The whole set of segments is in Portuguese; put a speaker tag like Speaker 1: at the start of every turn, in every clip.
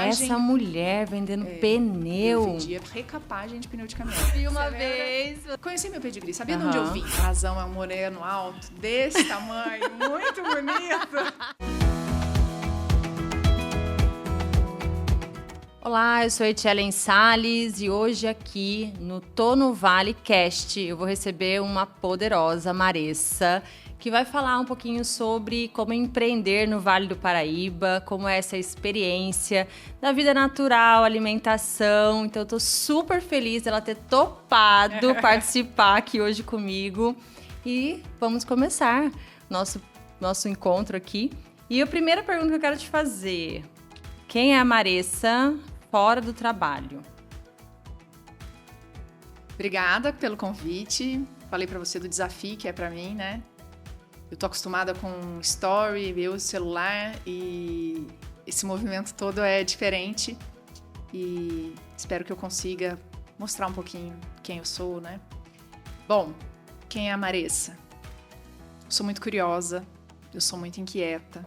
Speaker 1: essa mulher vendendo pneu.
Speaker 2: Eu vendia recapagem de pneu de caminhão.
Speaker 1: E uma vez...
Speaker 2: Conheci meu pedigree, sabia de onde eu vim? A razão é um moreno alto, desse tamanho, muito bonito.
Speaker 1: Olá, eu sou a Etielen Salles e hoje aqui no Tô no Vale Cast eu vou receber uma poderosa Maressa que vai falar um pouquinho sobre como empreender no Vale do Paraíba, como é essa experiência da vida natural, alimentação. Então eu tô super feliz dela ter topado participar aqui hoje comigo e vamos começar nosso encontro aqui. E a primeira pergunta que eu quero te fazer: quem é a Maressa fora do trabalho?
Speaker 2: Obrigada pelo convite. Falei pra você do desafio que é pra mim, né? Eu tô acostumada com story, ver o celular e esse movimento todo é diferente. E espero que eu consiga mostrar um pouquinho quem eu sou, né? Bom, quem é a Maressa? Eu sou muito curiosa, eu sou muito inquieta.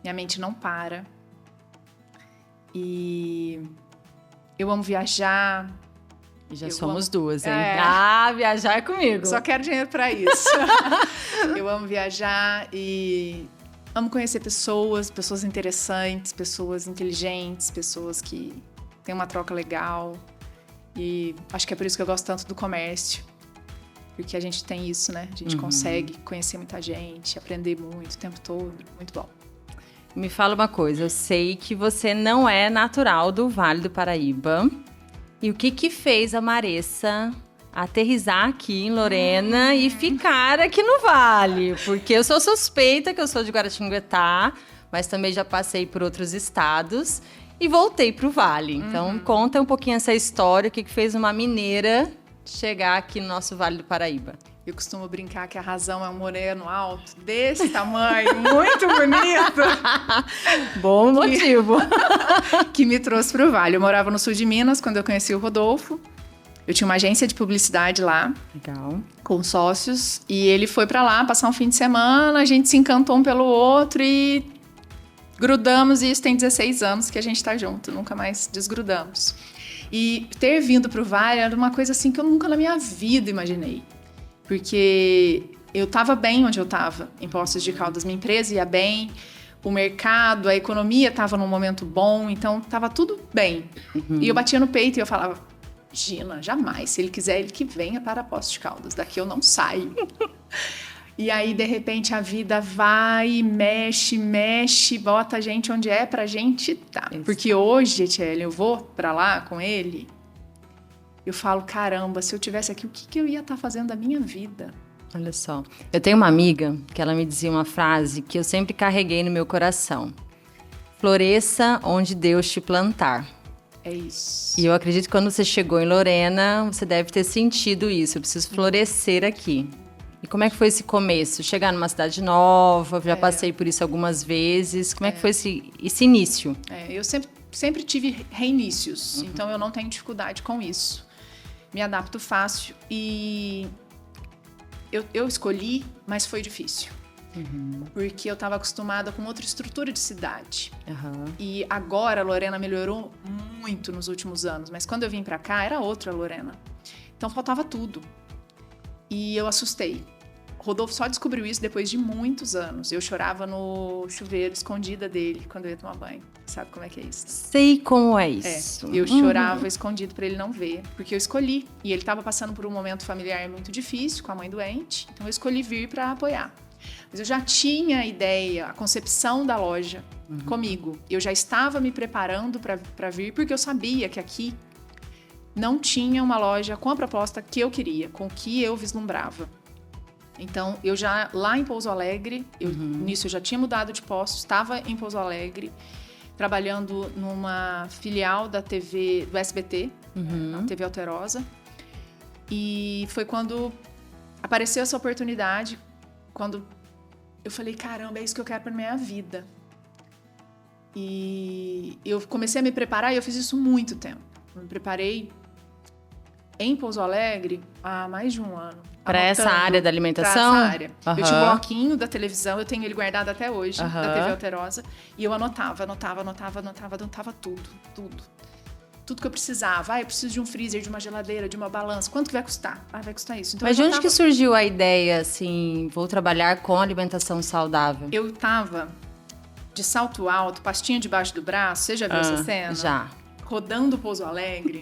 Speaker 2: Minha mente não para. E eu amo viajar.
Speaker 1: E já somos duas, hein?
Speaker 2: Viajar
Speaker 1: é comigo.
Speaker 2: Só quero dinheiro pra isso. Eu amo viajar e amo conhecer pessoas interessantes, pessoas inteligentes, pessoas que têm uma troca legal. E acho que é por isso que eu gosto tanto do comércio. Porque a gente tem isso, né? A gente consegue conhecer muita gente, aprender muito o tempo todo. Muito bom.
Speaker 1: Me fala uma coisa, eu sei que você não é natural do Vale do Paraíba. E o que fez a Maressa aterrissar aqui em Lorena e ficar aqui no Vale? Porque eu sou suspeita que eu sou de Guaratinguetá, mas também já passei por outros estados e voltei pro Vale. Então, conta um pouquinho essa história, o que fez uma mineira chegar aqui no nosso Vale do Paraíba.
Speaker 2: Eu costumo brincar que a razão é um moreno alto, desse tamanho, muito bonito.
Speaker 1: Bom motivo.
Speaker 2: Que me trouxe para o Vale. Eu morava no sul de Minas quando eu conheci o Rodolfo. Eu tinha uma agência de publicidade lá.
Speaker 1: Legal.
Speaker 2: Com sócios. E ele foi para lá passar um fim de semana. A gente se encantou um pelo outro e grudamos. E isso tem 16 anos que a gente está junto. Nunca mais desgrudamos. E ter vindo para o Vale era uma coisa assim que eu nunca na minha vida imaginei. Porque eu estava bem onde eu estava, em Poços de Caldas. Minha empresa ia bem, o mercado, a economia estava num momento bom, então estava tudo bem. E eu batia no peito e eu falava, Gina, jamais, se ele quiser, ele que venha para Poços de Caldas, daqui eu não saio. E aí, de repente, a vida vai, mexe, bota a gente onde é pra gente tá.
Speaker 1: Isso.
Speaker 2: Porque hoje, Etielen, eu vou pra lá com ele... Eu falo, caramba, se eu tivesse aqui, o que eu ia estar fazendo da minha vida?
Speaker 1: Olha só, eu tenho uma amiga que ela me dizia uma frase que eu sempre carreguei no meu coração. Floresça onde Deus te plantar.
Speaker 2: É isso.
Speaker 1: E eu acredito que quando você chegou em Lorena, você deve ter sentido isso. Eu preciso florescer aqui. E como é que foi esse começo? Chegar numa cidade nova, já passei por isso algumas vezes. Como é que foi esse início?
Speaker 2: Eu sempre tive reinícios, então eu não tenho dificuldade com isso. Me adapto fácil e eu escolhi, mas foi difícil. Porque eu estava acostumada com outra estrutura de cidade. E agora a Lorena melhorou muito nos últimos anos, mas quando eu vim para cá era outra Lorena. Então faltava tudo. E eu assustei. Rodolfo só descobriu isso depois de muitos anos. Eu chorava no chuveiro, escondida dele, quando eu ia tomar banho. Sabe como é que é isso?
Speaker 1: Sei como é isso.
Speaker 2: Eu chorava escondido para ele não ver, porque eu escolhi. E ele estava passando por um momento familiar muito difícil, com a mãe doente. Então eu escolhi vir para apoiar. Mas eu já tinha a ideia, a concepção da loja comigo. Eu já estava me preparando para vir, porque eu sabia que aqui não tinha uma loja com a proposta que eu queria, com o que eu vislumbrava. Então, eu já, lá em Pouso Alegre, nisso eu já tinha mudado de posto, estava em Pouso Alegre, trabalhando numa filial da TV, do SBT, a TV Alterosa. E foi quando apareceu essa oportunidade, quando eu falei, caramba, é isso que eu quero para minha vida. E eu comecei a me preparar e eu fiz isso muito tempo. Eu me preparei em Pouso Alegre há mais de um ano.
Speaker 1: Para essa área da alimentação?
Speaker 2: Para essa área.
Speaker 1: Uhum.
Speaker 2: Eu tinha um bloquinho da televisão, eu tenho ele guardado até hoje,
Speaker 1: Uhum.
Speaker 2: da TV Alterosa. E eu anotava tudo. Tudo que eu precisava. Eu preciso de um freezer, de uma geladeira, de uma balança. Quanto que vai custar? Vai custar isso. Então,
Speaker 1: mas de onde que surgiu a ideia, assim, vou trabalhar com alimentação saudável?
Speaker 2: Eu tava de salto alto, pastinha debaixo do braço. Você já viu essa cena?
Speaker 1: Já.
Speaker 2: Rodando Pouso Alegre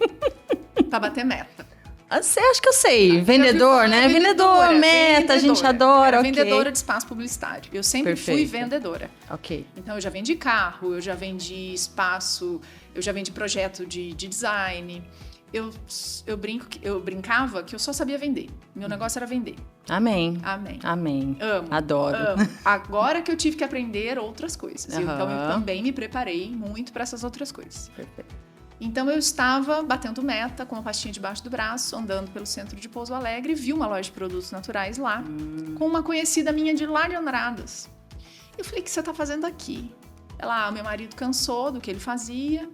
Speaker 2: pra bater meta.
Speaker 1: Você acha que eu sei. Vendedor, né? Vendedor, meta, a gente adora. Okay.
Speaker 2: Vendedora de espaço publicitário. Eu sempre fui vendedora.
Speaker 1: Ok.
Speaker 2: Então, eu já vendi carro, eu já vendi espaço, eu já vendi projeto de design. Eu brincava que eu só sabia vender. Meu negócio era vender.
Speaker 1: Amém.
Speaker 2: Amém.
Speaker 1: Amém.
Speaker 2: Amo.
Speaker 1: Adoro.
Speaker 2: Amo. Agora que eu tive que aprender outras coisas.
Speaker 1: Uhum.
Speaker 2: Então, eu também me preparei muito para essas outras coisas.
Speaker 1: Perfeito.
Speaker 2: Então, eu estava batendo meta com uma pastinha debaixo do braço, andando pelo centro de Pouso Alegre, e vi uma loja de produtos naturais lá, com uma conhecida minha de lá de Andradas. Eu falei, o que você está fazendo aqui? Ela, meu marido cansou do que ele fazia,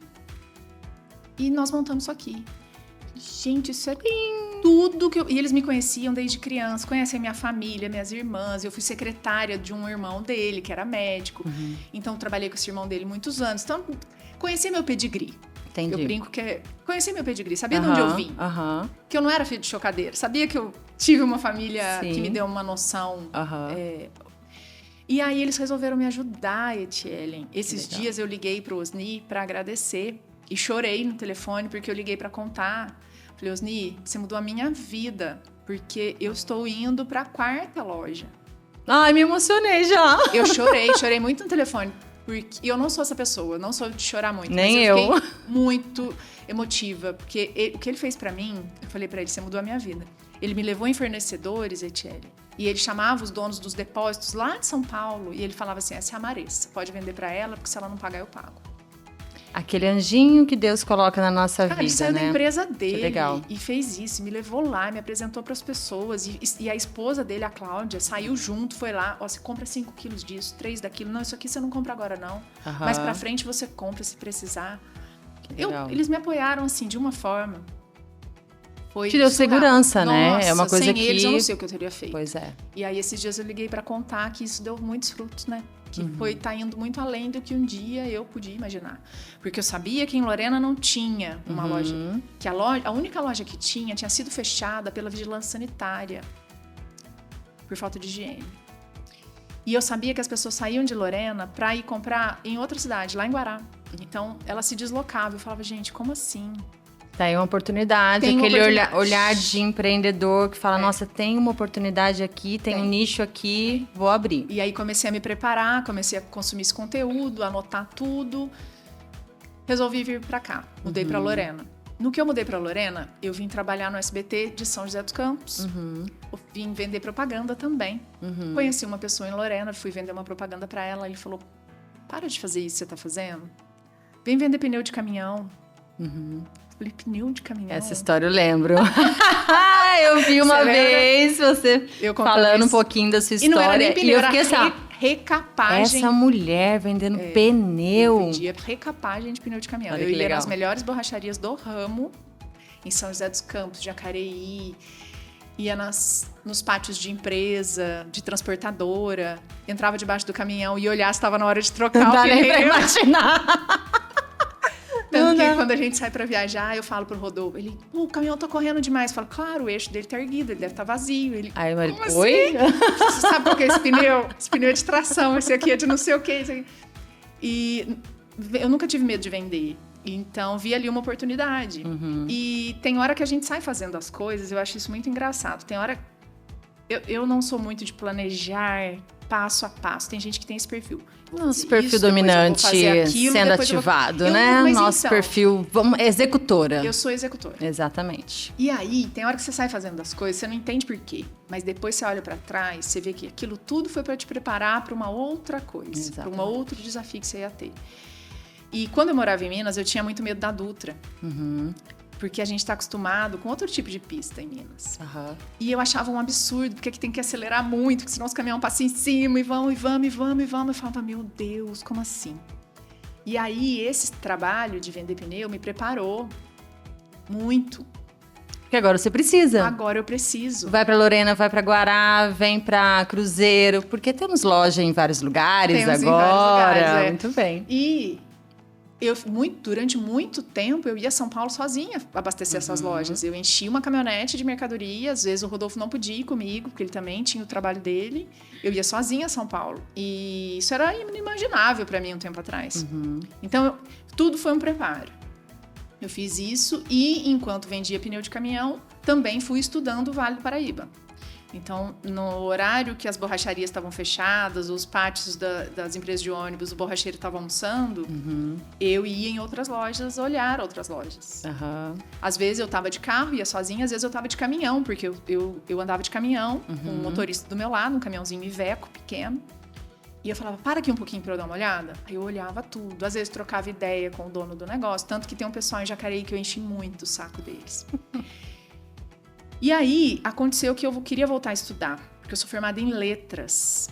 Speaker 2: e nós montamos isso aqui. Gente, isso é tudo que eu... E eles me conheciam desde criança, conhecem a minha família, minhas irmãs. Eu fui secretária de um irmão dele, que era médico. Uhum. Então, trabalhei com esse irmão dele muitos anos. Então, conheci meu pedigree.
Speaker 1: Entendi.
Speaker 2: Eu brinco que conheci meu pedigree, sabia de onde eu vim.
Speaker 1: Uhum.
Speaker 2: Que eu não era filho de chocadeira. Sabia que eu tive uma família que me deu uma noção. E aí, eles resolveram me ajudar, Etielen. Esses dias eu liguei pro Osni para agradecer. E chorei no telefone, porque eu liguei para contar. Falei, Osni, você mudou a minha vida, porque eu estou indo para a 4ª loja.
Speaker 1: Ai, me emocionei já.
Speaker 2: Eu chorei muito no telefone. Porque eu não sou essa pessoa, não sou de chorar muito.
Speaker 1: Nem
Speaker 2: mas eu
Speaker 1: eu.
Speaker 2: fiquei muito emotiva, porque o que ele fez para mim, eu falei para ele, você mudou a minha vida. Ele me levou em fornecedores, Etiele, e ele chamava os donos dos depósitos lá de São Paulo, e ele falava assim, essa é a Maressa, pode vender para ela, porque se ela não pagar, eu pago.
Speaker 1: Aquele anjinho que Deus coloca na nossa vida,
Speaker 2: ele saiu da empresa dele
Speaker 1: que legal.
Speaker 2: E fez isso, me levou lá, me apresentou para as pessoas. E a esposa dele, a Cláudia, saiu junto, foi lá. Ó, você compra 5 quilos disso, 3 daquilo. Não, isso aqui você não compra agora, não. Mais pra frente você compra se precisar. Eles me apoiaram, assim, de uma forma. Foi
Speaker 1: te deu
Speaker 2: surreal.
Speaker 1: segurança,
Speaker 2: Nossa,
Speaker 1: né? É uma coisa
Speaker 2: sem
Speaker 1: que...
Speaker 2: eles eu não sei o que eu teria feito.
Speaker 1: Pois é.
Speaker 2: E aí, esses dias eu liguei para contar que isso deu muitos frutos, né? Que tá indo muito além do que um dia eu podia imaginar. Porque eu sabia que em Lorena não tinha uma loja. Que a única loja que tinha sido fechada pela vigilância sanitária. Por falta de higiene. E eu sabia que as pessoas saíam de Lorena para ir comprar em outra cidade, lá em Guará. Então, ela se deslocava. Eu falava, gente, como assim?
Speaker 1: Tá aí uma oportunidade, aquele olhar de empreendedor que fala, nossa, tem uma oportunidade aqui, tem um nicho aqui, vou abrir.
Speaker 2: E aí comecei a me preparar, comecei a consumir esse conteúdo, anotar tudo. Resolvi vir pra cá, mudei pra Lorena. No que eu mudei pra Lorena, eu vim trabalhar no SBT de São José dos Campos. Vim vender propaganda também. Conheci uma pessoa em Lorena, fui vender uma propaganda pra ela. Ele falou, para de fazer isso que você tá fazendo. Vem vender pneu de caminhão. Falei, pneu de caminhão?
Speaker 1: Essa história eu lembro. Eu vi uma vez você falando um pouquinho da sua história.
Speaker 2: E não era nem pneu,
Speaker 1: eu fiquei
Speaker 2: era recapagem.
Speaker 1: Essa mulher vendendo pneu.
Speaker 2: Eu vendia recapagem de pneu de caminhão. Eu ia nas melhores borracharias do ramo, em São José dos Campos, Jacareí. Ia nos pátios de empresa, de transportadora. Entrava debaixo do caminhão e olhava se estava na hora de trocar o pneu. Não dá nem pra imaginar. Tanto que quando a gente sai pra viajar, eu falo pro Rodolfo, ele, o caminhão tá correndo demais. Eu falo, claro, o eixo dele tá erguido, ele deve estar vazio. Ele,
Speaker 1: aí, Maria,
Speaker 2: como
Speaker 1: oi?
Speaker 2: Assim? Você sabe qual que é esse pneu? Esse pneu é de tração, esse aqui é de não sei o quê. E eu nunca tive medo de vender. Então, vi ali uma oportunidade. E tem hora que a gente sai fazendo as coisas, eu acho isso muito engraçado. Tem hora... Eu não sou muito de planejar passo a passo. Tem gente que tem esse perfil.
Speaker 1: Nosso perfil dominante sendo ativado, né? Nosso perfil, executora.
Speaker 2: Eu sou executora.
Speaker 1: Exatamente.
Speaker 2: E aí, tem hora que você sai fazendo as coisas, você não entende por quê. Mas depois você olha pra trás, você vê que aquilo tudo foi pra te preparar pra uma outra coisa. Pra um outro desafio que você ia ter. E quando eu morava em Minas, eu tinha muito medo da Dutra. Porque a gente está acostumado com outro tipo de pista em Minas. E eu achava um absurdo, porque aqui tem que acelerar muito, porque senão os caminhões passam em cima e vão. Eu falava, meu Deus, como assim? E aí, esse trabalho de vender pneu me preparou muito
Speaker 1: Porque agora você precisa.
Speaker 2: Agora eu preciso.
Speaker 1: Vai pra Lorena, vai pra Guará, vem pra Cruzeiro, porque temos loja em vários lugares
Speaker 2: Temos
Speaker 1: agora.
Speaker 2: em vários lugares,
Speaker 1: Muito bem.
Speaker 2: E durante muito tempo, eu ia a São Paulo sozinha abastecer essas lojas. Eu enchia uma caminhonete de mercadoria, às vezes o Rodolfo não podia ir comigo, porque ele também tinha o trabalho dele. Eu ia sozinha a São Paulo. E isso era inimaginável para mim um tempo atrás. Então, tudo foi um preparo. Eu fiz isso e, enquanto vendia pneu de caminhão, também fui estudando o Vale do Paraíba. Então, no horário que as borracharias estavam fechadas, os pátios das empresas de ônibus, o borracheiro estava almoçando, eu ia em outras lojas olhar outras lojas. Às vezes eu estava de carro, ia sozinha, às vezes eu estava de caminhão, porque eu andava de caminhão, com um motorista do meu lado, um caminhãozinho Iveco pequeno. E eu falava, para aqui um pouquinho para eu dar uma olhada. Aí eu olhava tudo, às vezes trocava ideia com o dono do negócio, tanto que tem um pessoal em Jacareí que eu enchi muito o saco deles. E aí, aconteceu que eu queria voltar a estudar, porque eu sou formada em letras.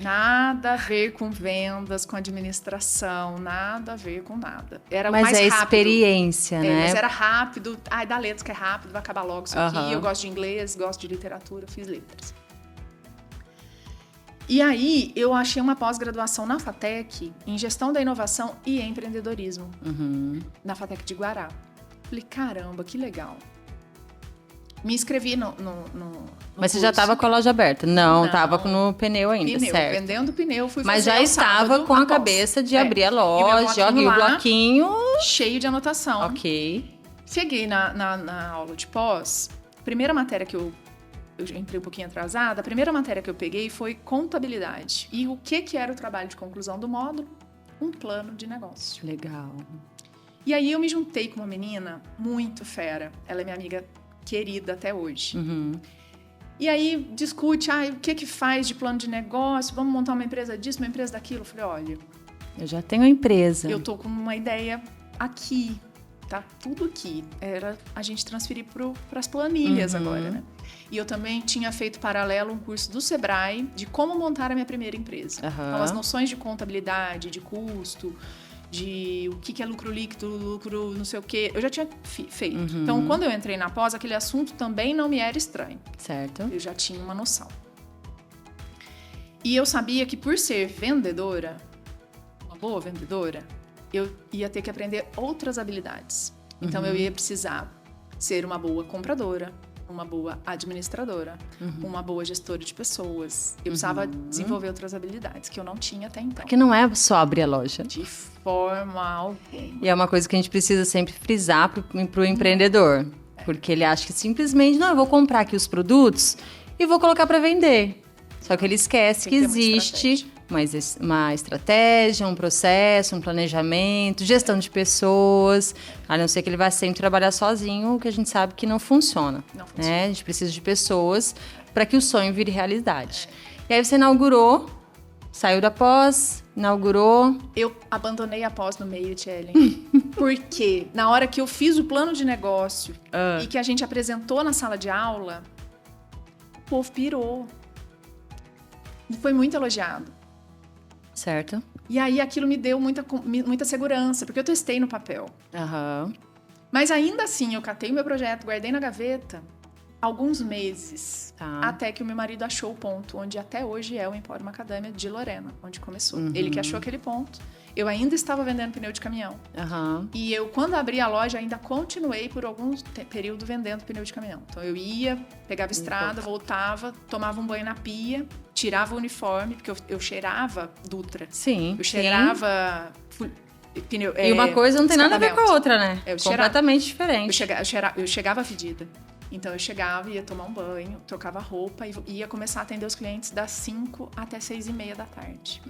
Speaker 2: Nada a ver com vendas, com administração, nada a ver com nada. Era
Speaker 1: mas
Speaker 2: mais
Speaker 1: é
Speaker 2: rápido.
Speaker 1: Experiência, né?
Speaker 2: Mas era rápido. Ai, dá letras que é rápido, vai acabar logo isso aqui. Eu gosto de inglês, gosto de literatura, fiz letras. E aí, eu achei uma pós-graduação na FATEC, em Gestão da Inovação e Empreendedorismo, na FATEC de Guará. Falei, caramba, que legal. Me inscrevi no
Speaker 1: Mas você
Speaker 2: curso.
Speaker 1: já estava com a loja aberta? Não, estava no pneu ainda, certo?
Speaker 2: Vendendo pneu, fui
Speaker 1: Mas
Speaker 2: fazer
Speaker 1: já estava com a cabeça de abrir a loja, e o bloquinho...
Speaker 2: cheio de anotação.
Speaker 1: Ok.
Speaker 2: Cheguei na aula de pós, primeira matéria que eu entrei um pouquinho atrasada, a primeira matéria que eu peguei foi contabilidade. E o que era o trabalho de conclusão do módulo? Um plano de negócio.
Speaker 1: Legal.
Speaker 2: E aí eu me juntei com uma menina muito fera. Ela é minha amiga querida até hoje. E aí discute, o que faz de plano de negócio? Vamos montar uma empresa disso, uma empresa daquilo? Eu falei, olha...
Speaker 1: Eu já tenho a empresa.
Speaker 2: Eu tô com uma ideia aqui, tá tudo aqui. Era a gente transferir para as planilhas agora, né? E eu também tinha feito paralelo um curso do Sebrae de como montar a minha primeira empresa. Então, as noções de contabilidade, de custo, de o que é lucro líquido, lucro não sei o quê, eu já tinha feito. Então, quando eu entrei na pós, aquele assunto também não me era estranho.
Speaker 1: Certo.
Speaker 2: Eu já tinha uma noção. E eu sabia que por ser vendedora, uma boa vendedora, eu ia ter que aprender outras habilidades. Então, eu ia precisar ser uma boa compradora, uma boa administradora, uma boa gestora de pessoas. Eu precisava desenvolver outras habilidades que eu não tinha até então.
Speaker 1: Porque não é só abrir a loja.
Speaker 2: De forma alguma.
Speaker 1: E é uma coisa que a gente precisa sempre frisar pro empreendedor. Porque ele acha que simplesmente, não, eu vou comprar aqui os produtos e vou colocar para vender. Só que ele esquece que existe uma estratégia, um processo, um planejamento, gestão de pessoas, a não ser que ele vá sempre trabalhar sozinho, o que a gente sabe que não funciona. Né? A gente precisa de pessoas para que o sonho vire realidade. E aí você inaugurou, saiu da pós, inaugurou...
Speaker 2: Eu abandonei a pós no meio, Tchellen. Porque na hora que eu fiz o plano de negócio e que a gente apresentou na sala de aula, o povo pirou. E foi muito elogiado.
Speaker 1: Certo.
Speaker 2: E aí aquilo me deu muita segurança, porque eu testei no papel. Mas ainda assim, eu catei o meu projeto, guardei na gaveta alguns meses, até que o meu marido achou o ponto, onde até hoje é o Empório Macadâmia de Lorena, onde começou. Ele que achou aquele ponto. Eu ainda estava vendendo pneu de caminhão. E eu, quando abri a loja, ainda continuei por algum período vendendo pneu de caminhão. Então eu ia, pegava estrada, voltava, tomava um banho na pia, tirava o uniforme, porque eu cheirava Dutra.
Speaker 1: Sim.
Speaker 2: Eu cheirava pneu.
Speaker 1: E uma coisa não tem nada a ver com a outra, né? Completamente diferente.
Speaker 2: Eu chegava fedida. Então eu chegava, ia tomar um banho, trocava roupa e ia começar a atender os clientes das 5 até 6:30 da tarde.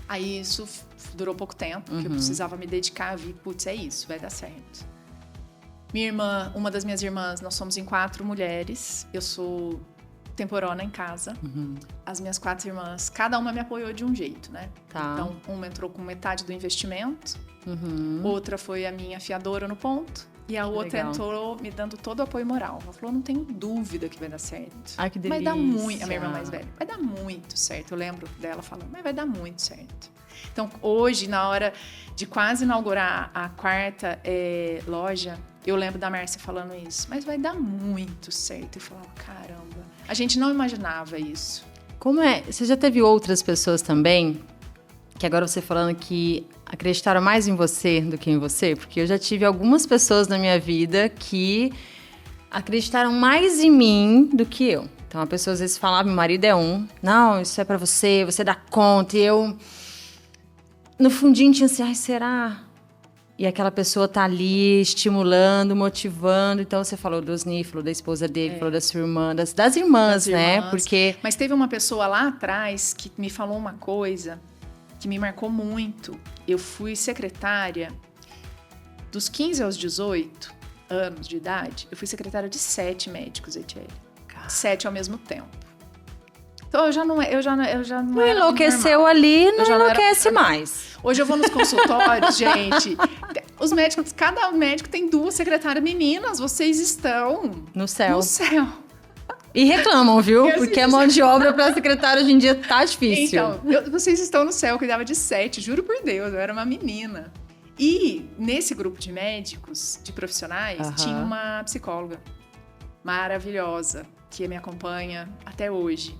Speaker 2: Aí isso durou pouco tempo, porque eu precisava me dedicar, vi, putz, é isso, vai dar certo. Minha irmã, uma das minhas irmãs, nós somos em 4 mulheres, eu sou temporona em casa. As minhas 4 irmãs, cada uma me apoiou de um jeito, né? Então, uma entrou com metade do investimento, outra foi a minha fiadora no ponto, e a outra entrou me dando todo o apoio moral. Ela falou, não tenho dúvida que vai dar certo.
Speaker 1: Ai, que delícia.
Speaker 2: Vai dar muito, a minha irmã mais velha, vai dar muito certo. Eu lembro dela falando, mas vai dar muito certo. Então, hoje, na hora de quase inaugurar a 4ª loja, Eu lembro da Márcia falando isso, mas vai dar muito certo. Eu falava, caramba, a gente não imaginava isso.
Speaker 1: Como é? Você já teve outras pessoas também, que agora você falando que acreditaram mais em você do que em você? Porque eu já tive algumas pessoas na minha vida que acreditaram mais em mim do que eu. Então a pessoa às vezes falava, meu marido é não, isso é pra você dá conta. E eu, no fundinho, tinha assim, ai, será? E aquela pessoa tá ali estimulando, motivando. Então você falou do Osni, falou da esposa dele, falou da sua irmã, das irmãs, né? Porque...
Speaker 2: Mas teve uma pessoa lá atrás que me falou uma coisa que me marcou muito. Eu fui secretária dos 15 aos 18 anos de idade. Eu fui secretária de 7 médicos, Etiele. 7 ao mesmo tempo. Então eu já não
Speaker 1: não enlouqueceu ali, não enlouquece mais.
Speaker 2: Hoje eu vou nos consultórios, gente. Os médicos, cada médico tem 2 secretárias meninas. Vocês estão
Speaker 1: no céu.
Speaker 2: No céu.
Speaker 1: E reclamam, viu? Porque a mão de obra para secretária hoje em dia tá difícil.
Speaker 2: Então, vocês estão no céu. Eu cuidava de 7, juro por Deus, eu era uma menina. E nesse grupo de médicos, de profissionais, tinha uma psicóloga maravilhosa que me acompanha até hoje.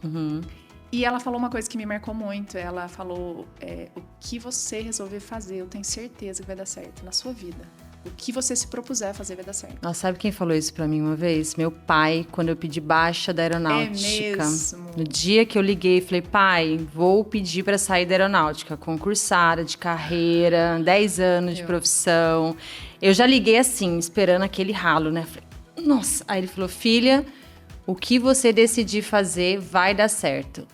Speaker 2: E ela falou uma coisa que me marcou muito. Ela falou, o que você resolver fazer, eu tenho certeza que vai dar certo na sua vida. O que você se propuser a fazer vai dar certo.
Speaker 1: Nossa, sabe quem falou isso pra mim uma vez? Meu pai, quando eu pedi baixa da aeronáutica.
Speaker 2: É mesmo?
Speaker 1: No dia que eu liguei, falei, pai, vou pedir pra sair da aeronáutica. Concursada, de carreira, 10 anos de profissão. Eu já liguei assim, esperando aquele ralo, né? Falei, nossa. Aí ele falou, filha, o que você decidir fazer vai dar certo.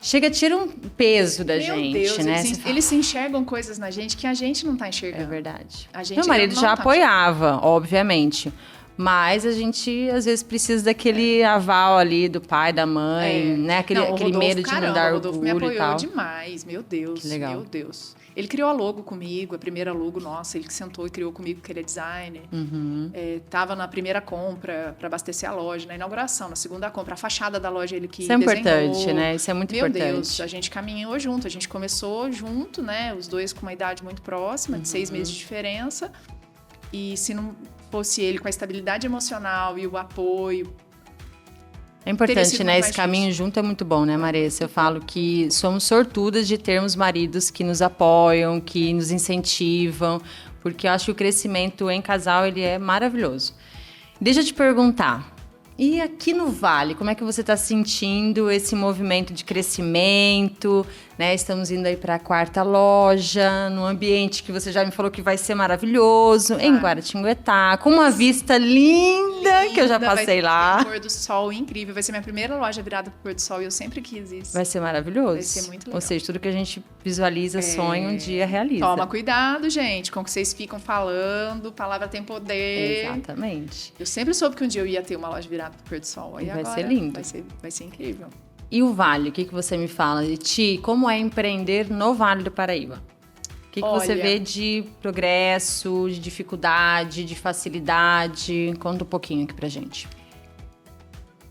Speaker 1: Chega, tira um peso da gente,
Speaker 2: Deus,
Speaker 1: né?
Speaker 2: Eles se enxergam coisas na gente que a gente não tá enxergando.
Speaker 1: É verdade.
Speaker 2: Meu
Speaker 1: marido já apoiava, obviamente. Mas a gente, às vezes, precisa daquele aval ali do pai, da mãe, né? Aquele medo de não dar orgulho e tal. O
Speaker 2: Rodolfo me apoiou demais, meu Deus.
Speaker 1: Que legal.
Speaker 2: Meu Deus. Ele criou a logo comigo, a primeira logo nossa, ele que sentou e criou comigo, porque ele é designer. Tava na primeira compra para abastecer a loja, na inauguração, na segunda compra, a fachada da loja ele que desenhou.
Speaker 1: Isso é importante, né? Isso é muito importante.
Speaker 2: Meu Deus, a gente caminhou junto, a gente começou junto, né? Os dois com uma idade muito próxima, de 6 meses de diferença. E se não fosse ele com a estabilidade emocional e o apoio...
Speaker 1: É importante, né? Esse caminho junto é muito bom, né, Maressa? Eu falo que somos sortudas de termos maridos que nos apoiam, que nos incentivam, porque eu acho que o crescimento em casal, ele é maravilhoso. Deixa eu te perguntar, e aqui no Vale, como é que você está sentindo esse movimento de crescimento, né? Estamos indo aí para a 4ª loja, num ambiente que você já me falou que vai ser maravilhoso, em Guaratinguetá, com uma vista linda que eu já passei lá.
Speaker 2: Vai ter um pôr do sol incrível, vai ser minha primeira loja virada para o pôr do sol e eu sempre quis isso.
Speaker 1: Vai ser maravilhoso.
Speaker 2: Vai ser muito legal.
Speaker 1: Ou seja, tudo que a gente visualiza, sonha, um dia realiza.
Speaker 2: Toma cuidado, gente, com o que vocês ficam falando, palavra tem poder.
Speaker 1: Exatamente.
Speaker 2: Eu sempre soube que um dia eu ia ter uma loja virada para o pôr do sol. E
Speaker 1: vai
Speaker 2: agora
Speaker 1: ser lindo.
Speaker 2: Vai ser incrível.
Speaker 1: E o Vale, o que você me fala? Ti, como é empreender no Vale do Paraíba? O que você vê de progresso, de dificuldade, de facilidade? Conta um pouquinho aqui pra gente.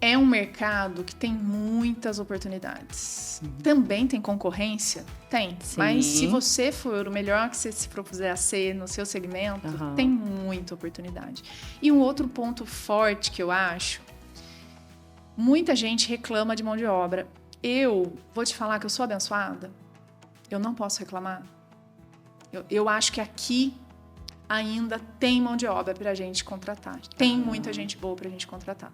Speaker 2: É um mercado que tem muitas oportunidades. Também tem concorrência? Tem.
Speaker 1: Sim.
Speaker 2: Mas se você for o melhor que você se propuser a ser no seu segmento, tem muita oportunidade. E um outro ponto forte que eu acho, muita gente reclama de mão de obra. Eu vou te falar que eu sou abençoada. Eu não posso reclamar. Eu acho que aqui ainda tem mão de obra pra gente contratar. Tem muita gente boa pra gente contratar.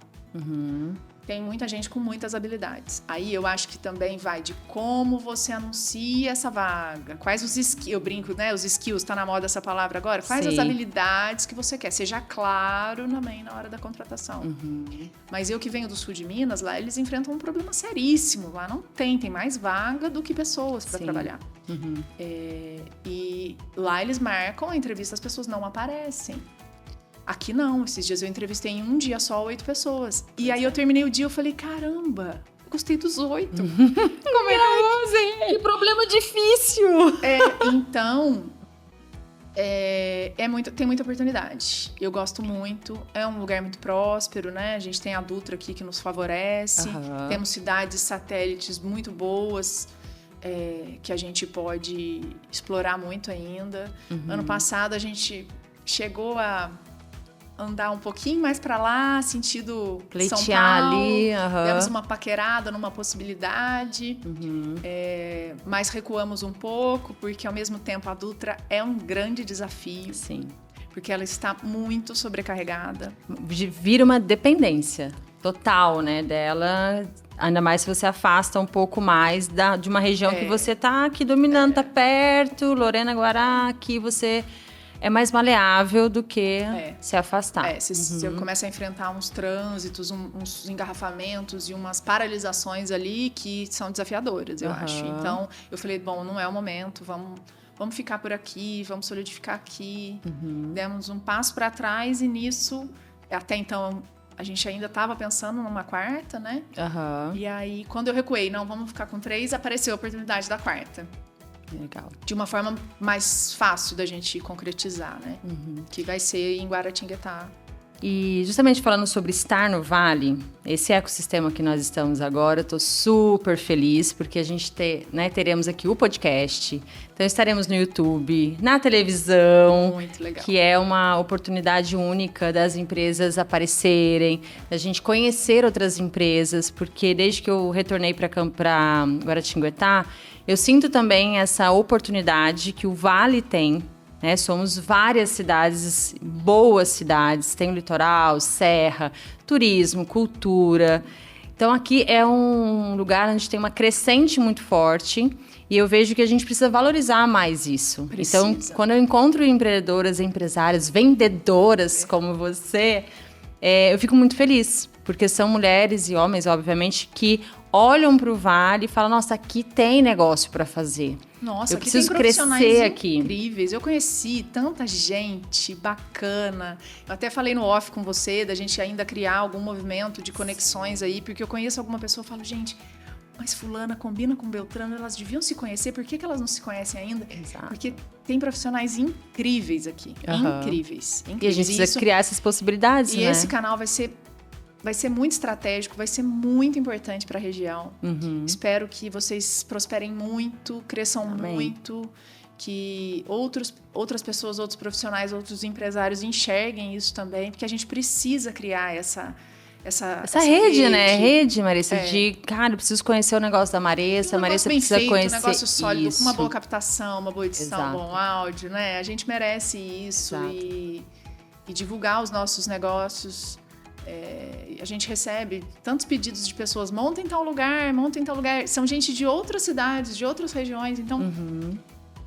Speaker 2: Tem muita gente com muitas habilidades. Aí eu acho que também vai de como você anuncia essa vaga. Quais os skills, eu brinco, né? Os skills, tá na moda essa palavra agora. Quais as habilidades que você quer. Seja claro também na hora da contratação. Mas eu que venho do sul de Minas, lá eles enfrentam um problema seríssimo. Lá não tem mais vaga do que pessoas para trabalhar. E lá eles marcam a entrevista, as pessoas não aparecem. Aqui não, esses dias eu entrevistei em um dia só 8 pessoas. E aí eu terminei o dia e falei, caramba, eu gostei dos 8.
Speaker 1: Como é que problema difícil!
Speaker 2: Então, tem muita oportunidade. Eu gosto muito, é um lugar muito próspero, né? A gente tem a Dutra aqui que nos favorece, temos cidades satélites muito boas, que a gente pode explorar muito ainda. Ano passado a gente chegou a andar um pouquinho mais para lá, sentido
Speaker 1: pleitear
Speaker 2: São Paulo.
Speaker 1: ali,
Speaker 2: Demos uma paquerada numa possibilidade, mas recuamos um pouco, porque ao mesmo tempo a Dutra é um grande desafio.
Speaker 1: Sim.
Speaker 2: Porque ela está muito sobrecarregada.
Speaker 1: Vira uma dependência total, né, dela. Ainda mais se você afasta um pouco mais de uma região que você tá aqui dominando, tá perto, Lorena, Guará, aqui você é mais maleável do que se afastar.
Speaker 2: Se eu começo a enfrentar uns trânsitos, uns engarrafamentos e umas paralisações ali que são desafiadoras, eu acho. Então, eu falei, bom, não é o momento, vamos ficar por aqui, vamos solidificar aqui. Demos um passo para trás e nisso, até então, a gente ainda estava pensando numa quarta, né? E aí, quando eu recuei, não, vamos ficar com 3, apareceu a oportunidade da quarta.
Speaker 1: Legal.
Speaker 2: De uma forma mais fácil da gente concretizar, né? Que vai ser em Guaratinguetá.
Speaker 1: E justamente falando sobre estar no Vale, esse ecossistema que nós estamos agora, eu tô super feliz, porque a gente teremos aqui o podcast, então estaremos no YouTube, na televisão.
Speaker 2: Muito legal.
Speaker 1: Que é uma oportunidade única das empresas aparecerem, da gente conhecer outras empresas, porque desde que eu retornei para Guaratinguetá, eu sinto também essa oportunidade que o Vale tem. Somos várias cidades, boas cidades, tem o litoral, serra, turismo, cultura. Então aqui é um lugar onde tem uma crescente muito forte e eu vejo que a gente precisa valorizar mais isso. Então, quando eu encontro empreendedoras, empresárias, vendedoras como você, eu fico muito feliz, porque são mulheres e homens, obviamente, que olham para o Vale e falam, nossa, aqui tem negócio para fazer.
Speaker 2: Nossa,
Speaker 1: eu preciso crescer aqui.
Speaker 2: Incríveis. Eu conheci tanta gente bacana. Eu até falei no off com você da gente ainda criar algum movimento de conexões aí, porque eu conheço alguma pessoa e falo, gente, mas fulana combina com Beltrano, elas deviam se conhecer, por que elas não se conhecem ainda?
Speaker 1: Exato.
Speaker 2: Porque tem profissionais incríveis aqui. Incríveis.
Speaker 1: E a gente precisa criar essas possibilidades,
Speaker 2: e esse canal vai ser muito estratégico, vai ser muito importante para a região. Espero que vocês prosperem muito, cresçam muito, que outras pessoas, outros profissionais, outros empresários enxerguem isso também, porque a gente precisa criar essa
Speaker 1: rede, né? Rede, Maressa, cara, eu preciso conhecer o negócio da Maressa, a Maressa precisa conhecer
Speaker 2: um negócio sólido,
Speaker 1: isso.
Speaker 2: com uma boa captação, uma boa edição, um bom áudio, né? A gente merece isso e divulgar os nossos negócios. A gente recebe tantos pedidos de pessoas, montem tal lugar. São gente de outras cidades, de outras regiões. Então,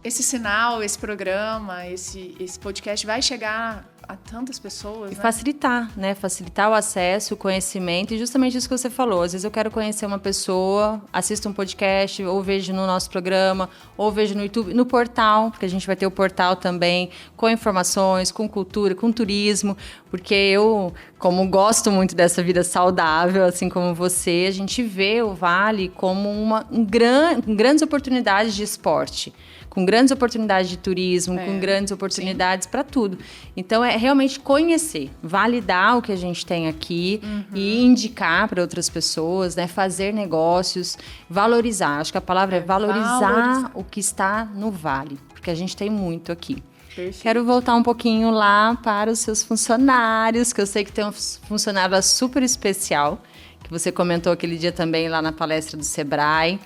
Speaker 2: esse sinal, esse programa, esse podcast vai chegar a tantas pessoas.
Speaker 1: E facilitar, né? Facilitar o acesso, o conhecimento. E justamente isso que você falou. Às vezes eu quero conhecer uma pessoa, assisto um podcast, ou vejo no nosso programa, ou vejo no YouTube, no portal, porque a gente vai ter o portal também, com informações, com cultura, com turismo. Porque eu, como gosto muito dessa vida saudável, assim como você, a gente vê o Vale como grandes oportunidades de esporte, com grandes oportunidades de turismo, com grandes oportunidades para tudo. Então, é realmente conhecer, validar o que a gente tem aqui e indicar para outras pessoas, né? Fazer negócios, valorizar. Acho que a palavra é valorizar o que está no Vale, porque a gente tem muito aqui.
Speaker 2: Perfeito.
Speaker 1: Quero voltar um pouquinho lá para os seus funcionários, que eu sei que tem um funcionário super especial, que você comentou aquele dia também lá na palestra do Sebrae.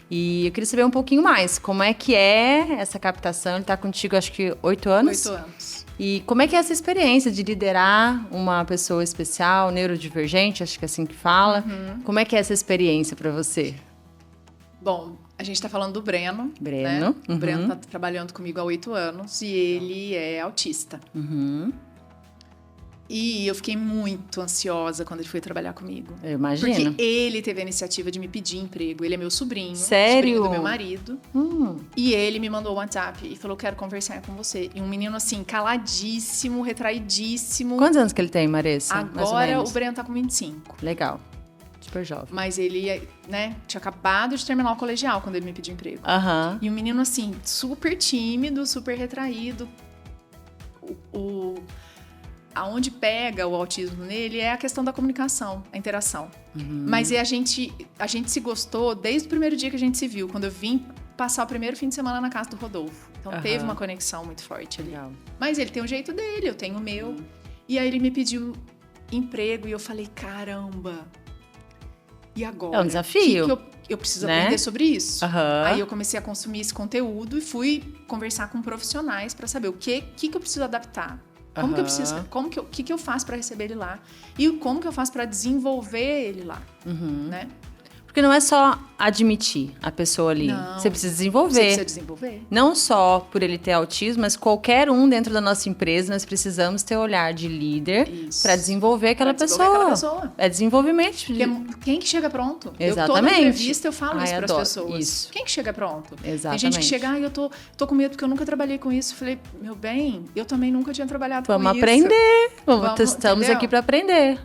Speaker 1: E eu queria saber um pouquinho mais, como é que é essa captação? Ele está contigo, acho que 8 anos?
Speaker 2: 8 anos.
Speaker 1: E como é que é essa experiência de liderar uma pessoa especial, neurodivergente, acho que é assim que fala. Como é que é essa experiência para você?
Speaker 2: Bom, a gente está falando do Breno.
Speaker 1: Breno.
Speaker 2: Né? O Breno está trabalhando comigo há 8 anos e ele é autista. E eu fiquei muito ansiosa quando ele foi trabalhar comigo.
Speaker 1: Eu imagino.
Speaker 2: Porque ele teve a iniciativa de me pedir emprego. Ele é meu sobrinho.
Speaker 1: Sério?
Speaker 2: Sobrinho do meu marido. E ele me mandou um WhatsApp e falou, quero conversar com você. E um menino assim, caladíssimo, retraidíssimo.
Speaker 1: Quantos anos que ele tem, Maressa?
Speaker 2: Agora o Breno tá com 25.
Speaker 1: Legal. Super jovem.
Speaker 2: Mas ele, né, tinha acabado de terminar o colegial quando ele me pediu emprego. E um menino assim, super tímido, super retraído. Aonde pega o autismo nele é a questão da comunicação, a interação. Mas a gente se gostou desde o primeiro dia que a gente se viu, quando eu vim passar o primeiro fim de semana na casa do Rodolfo. Então teve uma conexão muito forte ali.
Speaker 1: Legal.
Speaker 2: Mas ele tem o jeito dele, eu tenho o meu. E aí ele me pediu emprego e eu falei, caramba, e agora?
Speaker 1: É um desafio.
Speaker 2: Eu preciso
Speaker 1: né?
Speaker 2: aprender sobre isso.
Speaker 1: Aham.
Speaker 2: Aí eu comecei a consumir esse conteúdo e fui conversar com profissionais para saber o que eu preciso adaptar. Como que eu preciso, o que eu faço para receber ele lá e como que eu faço para desenvolver ele lá, né?
Speaker 1: Porque não é só admitir a pessoa ali.
Speaker 2: Não.
Speaker 1: Você precisa desenvolver.
Speaker 2: Você precisa desenvolver.
Speaker 1: Não só por ele ter autismo, mas qualquer um dentro da nossa empresa, nós precisamos ter olhar de líder
Speaker 2: Isso.
Speaker 1: para desenvolver aquela
Speaker 2: Pra desenvolver aquela pessoa.
Speaker 1: É desenvolvimento.
Speaker 2: Porque quem que chega pronto?
Speaker 1: Exatamente.
Speaker 2: Toda entrevista eu falo isso para as
Speaker 1: adoro.
Speaker 2: pessoas.
Speaker 1: Isso.
Speaker 2: Quem que chega pronto?
Speaker 1: Exatamente.
Speaker 2: Tem gente que chega, eu tô com medo porque eu nunca trabalhei com isso. Eu falei, meu bem, eu também nunca tinha trabalhado com isso.
Speaker 1: Vamos aprender. Estamos
Speaker 2: entendeu?
Speaker 1: aqui para aprender.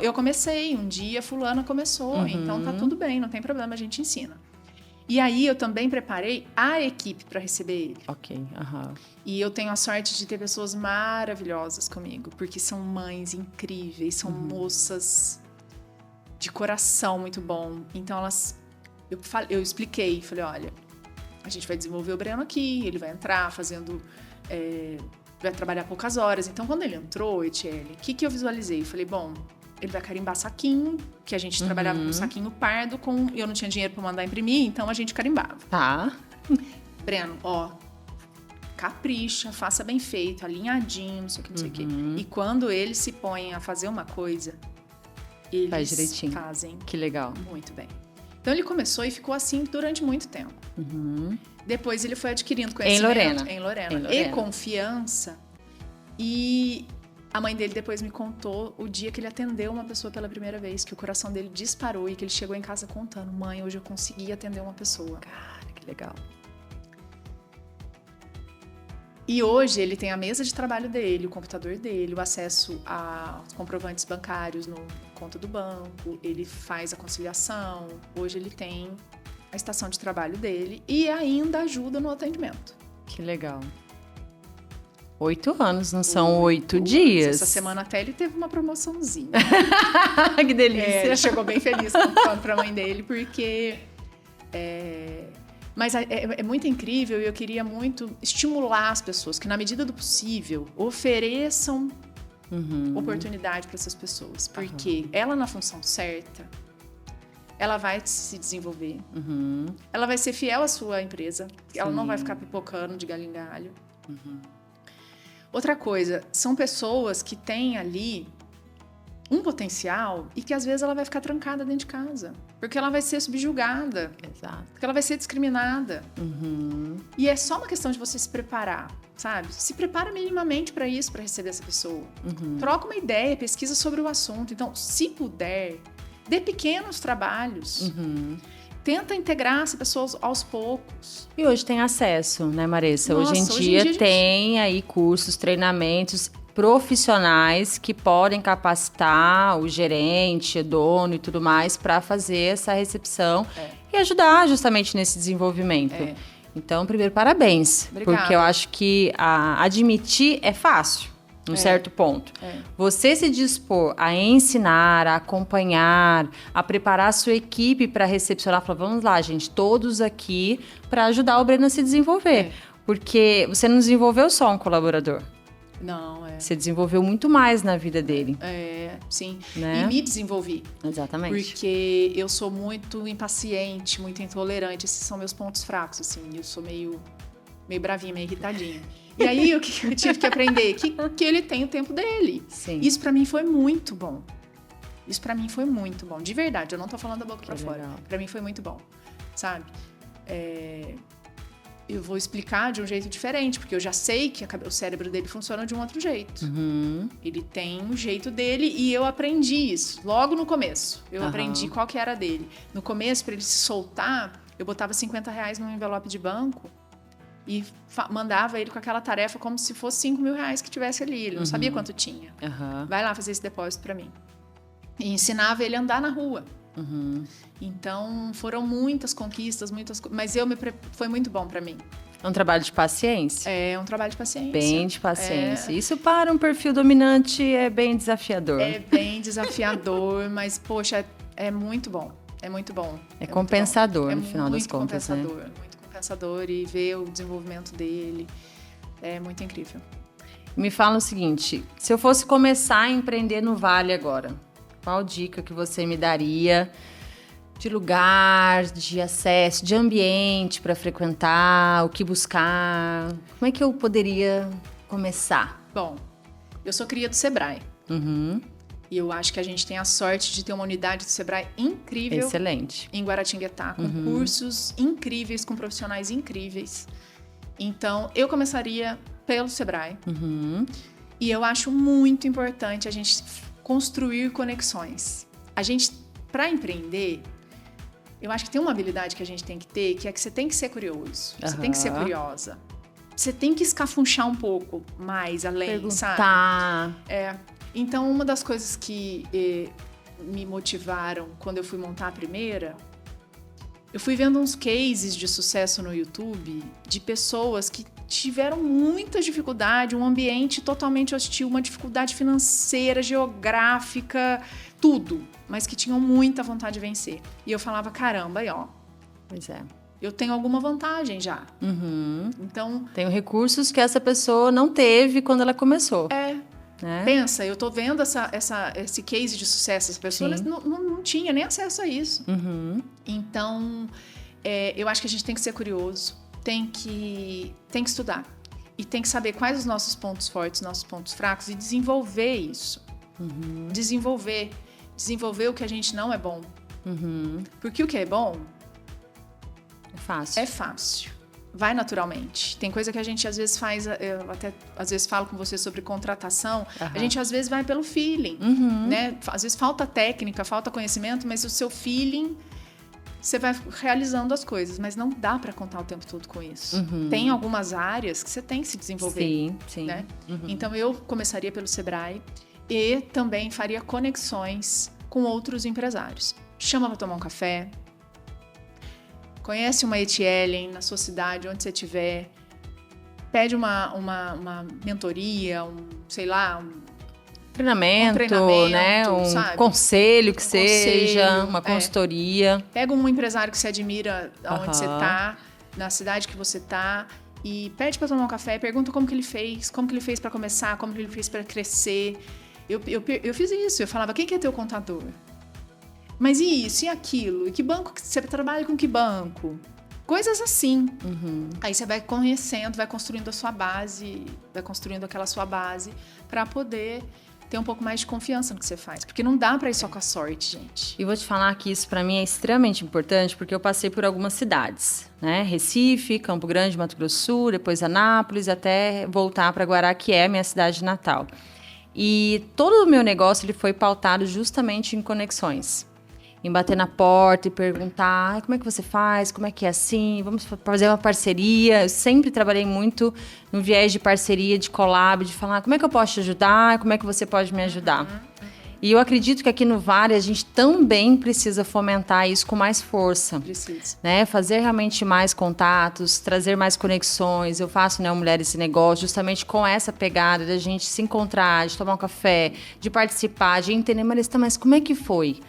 Speaker 2: Eu comecei, um dia fulana começou, então tá tudo bem, não tem problema, a gente ensina. E aí eu também preparei a equipe para receber ele.
Speaker 1: Ok,
Speaker 2: E eu tenho a sorte de ter pessoas maravilhosas comigo, porque são mães incríveis, são moças de coração muito bom. Então eu expliquei, falei, olha, a gente vai desenvolver o Breno aqui, ele vai entrar fazendo, vai trabalhar poucas horas. Então quando ele entrou, Etienne, o que eu visualizei? Eu falei, bom, ele vai carimbar saquinho, que a gente trabalhava com saquinho pardo, eu não tinha dinheiro para mandar imprimir, então a gente carimbava.
Speaker 1: Tá.
Speaker 2: Breno, ó, capricha, faça bem feito, alinhadinho, não sei o que, não sei o que. E quando eles se põem a fazer uma coisa, eles
Speaker 1: faz direitinho.
Speaker 2: Fazem
Speaker 1: Que legal.
Speaker 2: muito bem. Então ele começou e ficou assim durante muito tempo. Depois ele foi adquirindo conhecimento em Lorena. E confiança. E a mãe dele depois me contou o dia que ele atendeu uma pessoa pela primeira vez, que o coração dele disparou e que ele chegou em casa contando, mãe, hoje eu consegui atender uma pessoa.
Speaker 1: Cara, que legal.
Speaker 2: E hoje ele tem a mesa de trabalho dele, o computador dele, o acesso aos comprovantes bancários no conta do banco, ele faz a conciliação, hoje ele tem a estação de trabalho dele e ainda ajuda no atendimento.
Speaker 1: Que legal. 8 anos, não são 8 dias.
Speaker 2: Essa semana até ele teve uma promoçãozinha.
Speaker 1: Que delícia.
Speaker 2: Ele chegou bem feliz contando pra mãe dele, porque... Mas é muito incrível e eu queria muito estimular as pessoas que, na medida do possível, ofereçam oportunidade para essas pessoas. Porque ela, na função certa, ela vai se desenvolver. Ela vai ser fiel à sua empresa. Sim. Ela não vai ficar pipocando de galho em galho. Outra coisa, são pessoas que têm ali um potencial e que às vezes ela vai ficar trancada dentro de casa. Porque ela vai ser subjugada.
Speaker 1: Exato.
Speaker 2: Porque ela vai ser discriminada. E é só uma questão de você se preparar, sabe? Se prepara minimamente para isso, para receber essa pessoa. Troca uma ideia, pesquisa sobre o assunto. Então, se puder, dê pequenos trabalhos. Tenta integrar essa pessoa aos poucos.
Speaker 1: E hoje tem acesso, né, Maressa?
Speaker 2: Nossa,
Speaker 1: hoje em dia tem aí cursos, treinamentos profissionais que podem capacitar o gerente, o dono e tudo mais para fazer essa recepção e ajudar justamente nesse desenvolvimento. Então, primeiro, parabéns.
Speaker 2: Obrigada.
Speaker 1: Porque eu acho que admitir é fácil. Num certo ponto. Você se dispor a ensinar, a acompanhar, a preparar a sua equipe para recepcionar, falar, vamos lá, gente, todos aqui para ajudar o Breno a se desenvolver. Porque você não desenvolveu só um colaborador.
Speaker 2: Não,
Speaker 1: Você desenvolveu muito mais na vida dele.
Speaker 2: Sim.
Speaker 1: Né?
Speaker 2: E me desenvolvi.
Speaker 1: Exatamente.
Speaker 2: Porque eu sou muito impaciente, muito intolerante. Esses são meus pontos fracos, assim. Eu sou meio bravinha, meio irritadinha. E aí, o que eu tive que aprender? Que ele tem o tempo dele.
Speaker 1: Sim.
Speaker 2: Isso pra mim foi muito bom. Isso pra mim foi muito bom. De verdade, eu não tô falando da boca pra fora.
Speaker 1: Legal.
Speaker 2: Pra mim foi muito bom, sabe? Eu vou explicar de um jeito diferente, porque eu já sei que o cérebro dele funciona de um outro jeito. Ele tem um jeito dele e eu aprendi isso logo no começo. Eu aprendi qual que era dele. No começo, pra ele se soltar, eu botava R$50 num envelope de banco e mandava ele com aquela tarefa como se fosse R$5.000 que tivesse ali. Ele não sabia quanto tinha. Vai lá fazer esse depósito pra mim. E ensinava ele a andar na rua. Então, foram muitas conquistas, mas foi muito bom pra mim.
Speaker 1: É um trabalho de paciência.
Speaker 2: É um trabalho de paciência.
Speaker 1: Bem de paciência. Isso para um perfil dominante é bem desafiador.
Speaker 2: É bem desafiador, mas, poxa, é muito bom. É muito bom.
Speaker 1: É compensador, no final das contas, né?
Speaker 2: Muito compensador e ver o desenvolvimento dele é muito incrível.
Speaker 1: Me fala o seguinte, se eu fosse começar a empreender no Vale agora, qual dica que você me daria de lugar, de acesso, de ambiente para frequentar, o que buscar? Como é que eu poderia começar?
Speaker 2: Bom, eu sou cria do Sebrae.
Speaker 1: Uhum.
Speaker 2: E eu acho que a gente tem a sorte de ter uma unidade do Sebrae incrível.
Speaker 1: Excelente.
Speaker 2: Em Guaratinguetá, com cursos incríveis, com profissionais incríveis. Então, eu começaria pelo Sebrae.
Speaker 1: Uhum.
Speaker 2: E eu acho muito importante a gente construir conexões. A gente, para empreender, eu acho que tem uma habilidade que a gente tem que ter, que é que você tem que ser curioso. Você tem que ser curiosa. Você tem que escafunchar um pouco mais além,
Speaker 1: Perguntar.
Speaker 2: sabe? Então, uma das coisas que me motivaram quando eu fui montar a primeira, eu fui vendo uns cases de sucesso no YouTube de pessoas que tiveram muita dificuldade, um ambiente totalmente hostil, uma dificuldade financeira, geográfica, tudo, mas que tinham muita vontade de vencer. E eu falava, caramba, aí ó,
Speaker 1: Pois é.
Speaker 2: eu tenho alguma vantagem já.
Speaker 1: Uhum.
Speaker 2: Então,
Speaker 1: Tenho recursos que essa pessoa não teve quando ela começou. Né?
Speaker 2: pensa, eu tô vendo esse case de sucesso, essa pessoa não tinha nem acesso a isso.
Speaker 1: Uhum.
Speaker 2: Então, eu acho que a gente tem que ser curioso, tem que estudar. E tem que saber quais os nossos pontos fortes, nossos pontos fracos e desenvolver isso.
Speaker 1: Uhum.
Speaker 2: Desenvolver o que a gente não é bom.
Speaker 1: Uhum.
Speaker 2: Porque o que é bom
Speaker 1: É fácil.
Speaker 2: é fácil. Vai naturalmente. Tem coisa que a gente às vezes faz, eu até às vezes falo com você sobre contratação, a gente às vezes vai pelo feeling, né? Às vezes falta técnica, falta conhecimento, mas o seu feeling, você vai realizando as coisas, mas não dá para contar o tempo todo com isso. Tem algumas áreas que você tem que se desenvolver.
Speaker 1: Sim, sim.
Speaker 2: Né? Então eu começaria pelo Sebrae e também faria conexões com outros empresários. Chama para tomar um café. Conhece uma Etiellen na sua cidade, onde você estiver. Pede uma mentoria,
Speaker 1: Treinamento, né?
Speaker 2: sabe?
Speaker 1: Conselho que
Speaker 2: Conselho,
Speaker 1: seja, uma consultoria.
Speaker 2: Pega um empresário que você admira onde você tá, na cidade que você tá, e pede para tomar um café, pergunta como que ele fez para começar, como que ele fez para crescer. Eu fiz isso, eu falava, quem que é teu contador? Mas e isso, e aquilo? E que banco que você trabalha com que banco? Coisas assim. Aí você vai conhecendo, vai construindo a sua base, vai construindo aquela sua base para poder ter um pouco mais de confiança no que você faz. Porque não dá para ir só com a sorte, gente.
Speaker 1: E vou te falar que isso para mim é extremamente importante porque eu passei por algumas cidades, né? Recife, Campo Grande, Mato Grosso do Sul, depois Anápolis, até voltar para Guará, que é a minha cidade natal. E todo o meu negócio ele foi pautado justamente em conexões. Em bater na porta e perguntar, como é que você faz, como é que é assim, vamos fazer uma parceria. Eu sempre trabalhei muito no viés de parceria, de collab, de falar como é que eu posso te ajudar, como é que você pode me ajudar. E eu acredito que aqui no Vale a gente também precisa fomentar isso com mais força.
Speaker 2: Precisa.
Speaker 1: Né? Fazer realmente mais contatos, trazer mais conexões. Eu faço, né, Mulher Esse Negócio justamente com essa pegada da gente se encontrar, de tomar um café, de participar, de entender, Marista, mas como é que foi?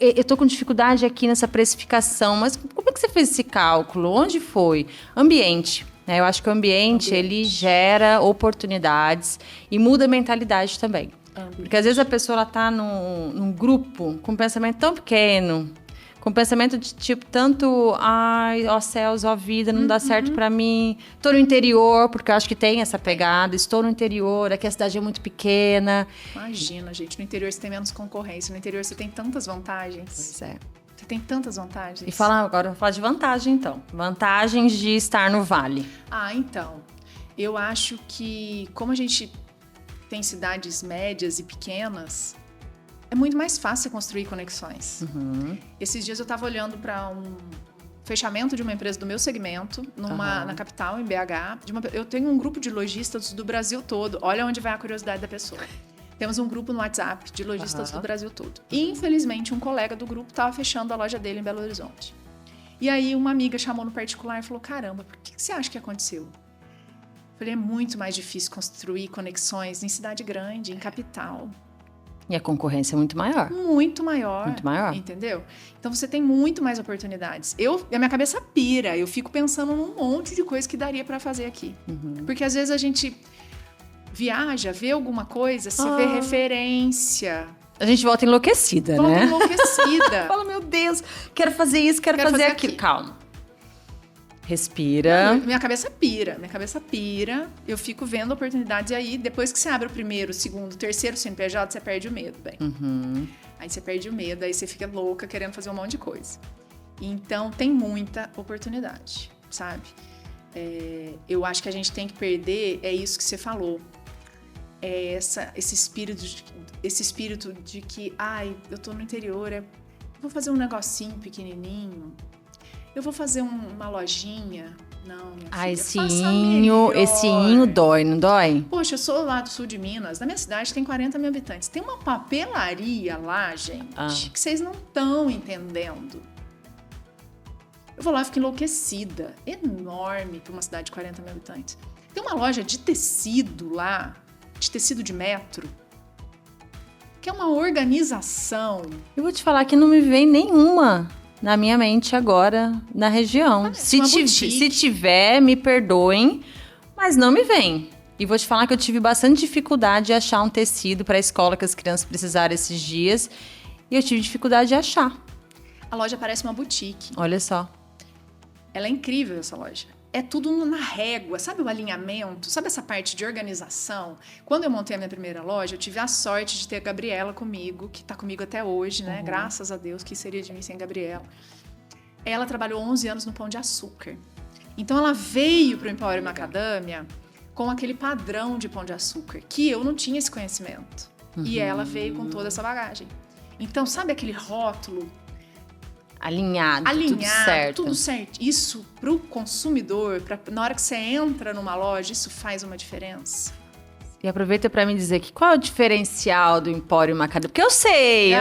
Speaker 1: Eu estou com dificuldade aqui nessa precificação, mas como é que você fez esse cálculo? Onde foi? Ambiente. Né? Eu acho que o ambiente, ele gera oportunidades e muda a mentalidade também. Porque às vezes a pessoa está num grupo com um pensamento tão pequeno, com um pensamento de tipo, tanto, ai, ó céus, ó vida, não dá certo para mim. Estou no interior, porque eu acho que tem essa pegada. Estou no interior, aqui a cidade é muito pequena.
Speaker 2: Imagina, gente, no interior você tem menos concorrência, no interior você tem tantas vantagens.
Speaker 1: Pois é.
Speaker 2: Você tem tantas vantagens.
Speaker 1: E agora vou falar de vantagem, então. Vantagens de estar no Vale.
Speaker 2: Então, eu acho que como a gente tem cidades médias e pequenas, é muito mais fácil construir conexões. Esses dias eu estava olhando para um fechamento de uma empresa do meu segmento, na capital, em BH. Eu tenho um grupo de lojistas do Brasil todo. Olha onde vai a curiosidade da pessoa. Temos um grupo no WhatsApp de lojistas do Brasil todo. E, infelizmente, um colega do grupo estava fechando a loja dele em Belo Horizonte. E aí uma amiga chamou no particular e falou, caramba, por que você acha que aconteceu? Eu falei, é muito mais difícil construir conexões em cidade grande, em capital.
Speaker 1: E a concorrência é muito maior.
Speaker 2: Muito maior.
Speaker 1: Muito maior.
Speaker 2: Entendeu? Então você tem muito mais oportunidades. A minha cabeça pira, eu fico pensando num monte de coisa que daria para fazer aqui. Porque às vezes a gente Viaja, vê alguma coisa, se vê referência.
Speaker 1: A gente volta enlouquecida,
Speaker 2: Volta
Speaker 1: né?
Speaker 2: enlouquecida.
Speaker 1: Fala, meu Deus, quero fazer isso, quero fazer aquilo. Calma. Respira.
Speaker 2: Minha cabeça pira. Eu fico vendo oportunidades. E aí, depois que você abre o primeiro, o segundo, o terceiro CNPJ, você perde o medo, bem. Aí você perde o medo, aí você fica louca querendo fazer um monte de coisa. Então, tem muita oportunidade, sabe? Eu acho que a gente tem que perder, é isso que você falou. Esse espírito de que, eu tô no interior, eu vou fazer um negocinho pequenininho, eu vou fazer uma lojinha. Não, minha filha,
Speaker 1: esse inho dói, não dói?
Speaker 2: Poxa, eu sou lá do sul de Minas, na minha cidade tem 40 mil habitantes. Tem uma papelaria lá, gente, que vocês não estão entendendo. Eu vou lá e fico enlouquecida. Enorme para uma cidade de 40 mil habitantes. Tem uma loja de tecido lá, de tecido de metro, que é uma organização.
Speaker 1: Eu vou te falar que não me vem nenhuma na minha mente agora, na região. Se tiver, me perdoem, mas não me vem. E vou te falar que eu tive bastante dificuldade de achar um tecido para a escola que as crianças precisaram esses dias. E eu tive dificuldade de achar.
Speaker 2: A loja parece uma boutique.
Speaker 1: Olha só.
Speaker 2: Ela é incrível, essa loja. É tudo na régua, sabe o alinhamento? Sabe essa parte de organização? Quando eu montei a minha primeira loja, eu tive a sorte de ter a Gabriela comigo, que está comigo até hoje, né? Graças a Deus, que seria de mim sem Gabriela. Ela trabalhou 11 anos no Pão de Açúcar. Então, ela veio para o Empório Macadâmia com aquele padrão de Pão de Açúcar, que eu não tinha esse conhecimento. E ela veio com toda essa bagagem. Então, sabe aquele rótulo?
Speaker 1: Alinhado, tudo certo.
Speaker 2: Isso para o consumidor, na hora que você entra numa loja, isso faz uma diferença.
Speaker 1: E aproveita para me dizer que qual é o diferencial do Empório Macadâmia? Porque eu sei.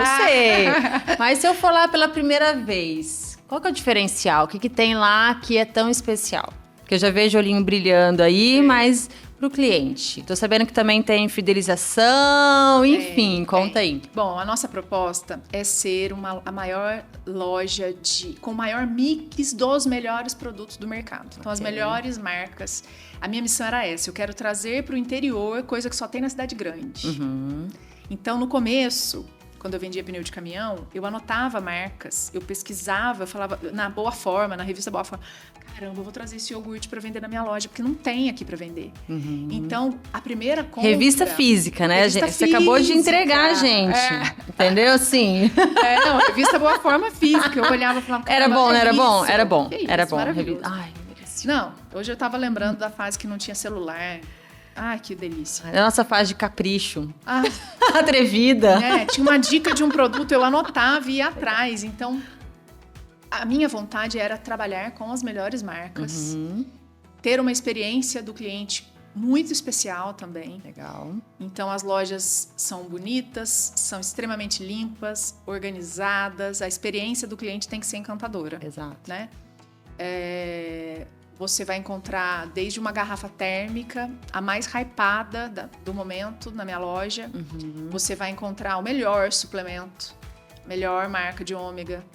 Speaker 1: Mas se eu for lá pela primeira vez, qual que é o diferencial? O que tem lá que é tão especial? Porque eu já vejo o olhinho brilhando aí, mas para o cliente. Tô sabendo que também tem fidelização, enfim, conta aí.
Speaker 2: Bom, a nossa proposta é ser a maior loja com o maior mix dos melhores produtos do mercado. Então, as melhores marcas. A minha missão era essa, eu quero trazer para o interior coisa que só tem na cidade grande. Então, no começo, quando eu vendia pneu de caminhão, eu anotava marcas, eu pesquisava, eu falava na Boa Forma, na revista Boa Forma, caramba, eu vou trazer esse iogurte para vender na minha loja, porque não tem aqui para vender. Então, a primeira compra...
Speaker 1: Revista física, né? Você acabou de entregar a gente, entendeu? Sim.
Speaker 2: Não, revista Boa Forma física. Eu olhava e falava...
Speaker 1: Era bom, não era bom? Era bom,
Speaker 2: era bom.
Speaker 1: Maravilhoso.
Speaker 2: Ai, não, hoje eu tava lembrando da fase que não tinha celular. Ai, que delícia.
Speaker 1: A nossa fase de capricho. Atrevida.
Speaker 2: Tinha uma dica de um produto, eu anotava e ia atrás. Então, a minha vontade era trabalhar com as melhores marcas. Ter uma experiência do cliente muito especial também.
Speaker 1: Legal.
Speaker 2: Então, as lojas são bonitas, são extremamente limpas, organizadas. A experiência do cliente tem que ser encantadora.
Speaker 1: Exato.
Speaker 2: Né? Você vai encontrar desde uma garrafa térmica, a mais hypada do momento na minha loja. Você vai encontrar o melhor suplemento, melhor marca de ômega.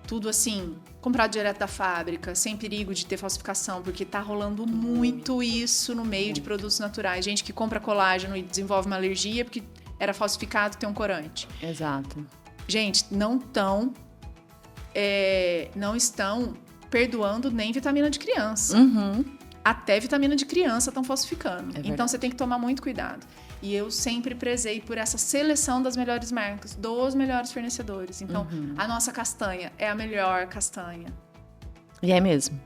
Speaker 2: Tudo assim, comprado direto da fábrica, sem perigo de ter falsificação, porque tá rolando muito isso no meio de produtos naturais. Gente que compra colágeno e desenvolve uma alergia porque era falsificado, tem um corante.
Speaker 1: Exato.
Speaker 2: Gente, não estão perdoando nem vitamina de criança. Até vitamina de criança estão falsificando. Então, você tem que tomar muito cuidado. E eu sempre prezei por essa seleção das melhores marcas, dos melhores fornecedores. Então, a nossa castanha é a melhor castanha.
Speaker 1: E é mesmo.